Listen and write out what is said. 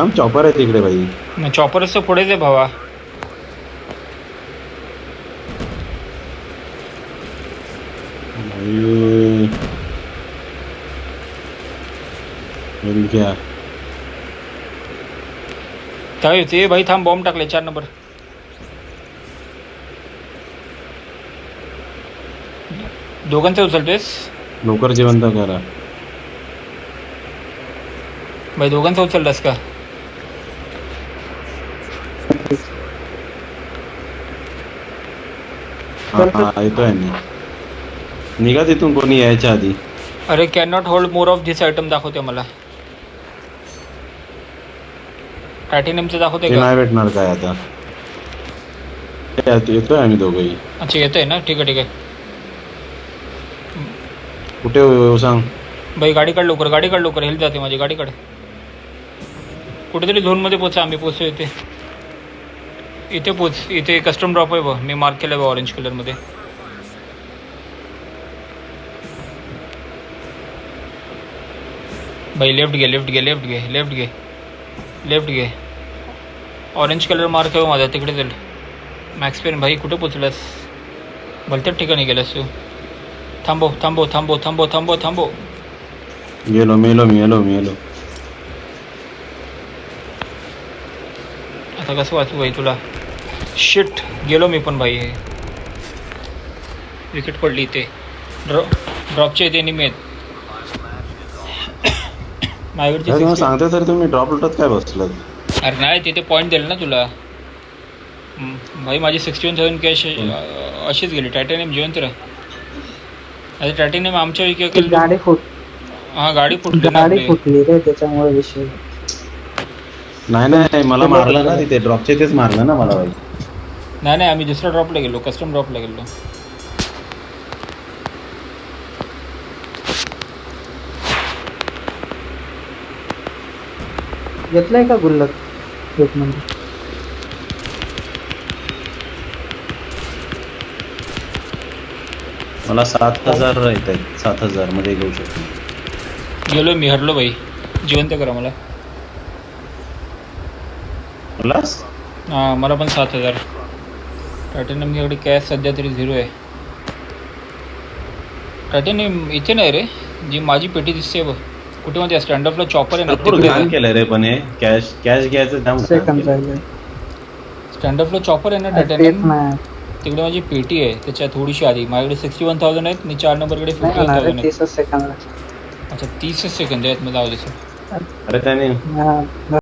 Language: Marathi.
थांब चॉपर आहे तिकडे भाई. मग चॉपरच तर पुढेच आहे भावा. भाई मिल गया. काय होते भाई, थांब बॉम्ब टाकले 4 नंबर. दोघांचं उचलतोयस लवकर जेवण तर करा. भाई, दोघांचं उचललास का? हा येतोय मी. निघा तिथून कोणी यायच्या आधी. अरे can not hold more of this item दाखवते मला. टायटेनियमचं दाखवते ते का? नाही भेटणार काय आता. येतोय आम्ही दोघंही. अच्छा येतोय ना, ठीक आहे ठीक आहे. कुठे हो सांग. भाई गाडी काढ लवकर, गाडी काढ लवकर, हेल्थ जाते माझी, गाडी काढ. कुठेतरी झोनमध्ये पोचा, आम्ही पोचतो इथे. इथे पोच, इथे कस्टम ड्रॉप आहे बघ, मी मार्क केलं आहे ऑरेंज कलरमध्ये. भाई लेफ्ट घे, लेफ्ट घे, लेफ्ट घे, लेफ्ट घे, लेफ्ट घे. ऑरेंज कलर मार्क आहे माझा, तिकडे चल. मॅक्स पेन भाई कुठे पोचलास? भलत्याच ठिकाणी गेलास तू. थांबव थांबव थांबव थांबव थांबव थांबव. गेलो मेलो मी मेलो. आता कसं वाचू भाई तुला? शिट, गेलो मी पण भाई. विकेट पडली इथे. ड्रॉपच्या इथे निमी आहेत माझ्याकडची. काय सांगते सर तुम्ही ड्रॉप लुटत काय बसलात? अरे नाही, तिथे पॉईंट दिलं ना तुला भाई. माझी 61,000 कॅश अशीच गेली. टायटॅनियम जिवंत राह. अरे टायटॅनियम आमच्या विकेट. गाडी हा गाडी फुटली ना गाडी आपली. फुटली रे, त्याच्यामुळे विषय. नाही मला मारलं ना तिथे. ड्रॉपचे तेच मारलं ना मला भाई. नाही नाही, आम्ही दुसऱ्या ड्रॉपला गेलो, कस्टम ड्रॉपला गेलो. घेतलाय का गुल्लक एक मध्ये? मला 7,000 येत आहेत. 7,000 मध्ये घेऊ शकतो. गेलो मी, हरलो भाई. जिवंत करा मला. बोलास हां मला पण 7,000. टायटॅनियम एवढी कॅश सध्या तरी 0 आहे. टायटॅनियम इथे नाही रे, जी माझी पेटी दिसते बघ, कुठे मध्ये स्टँडअपला चॉपर आहे ना भरपूर घाण केलंय रे. पण हे कॅश घ्यायचं जाम घाण सेकंड केलंय. राहिले. स्टँडअपला चॉपर आहे ना तेच टायटॅनियम. नाही. तिकडे माझी पेटी आहे, त्याच्या थोडीशी आधी माझ्याकडे 61,000 आहेत आणि 4 नंबरकडे नाही होणार 51,000 आहेत. 30 सेकंद. अच्छा 30 सेकंद आहेत, मग जाऊ दे. अरे त्याने हा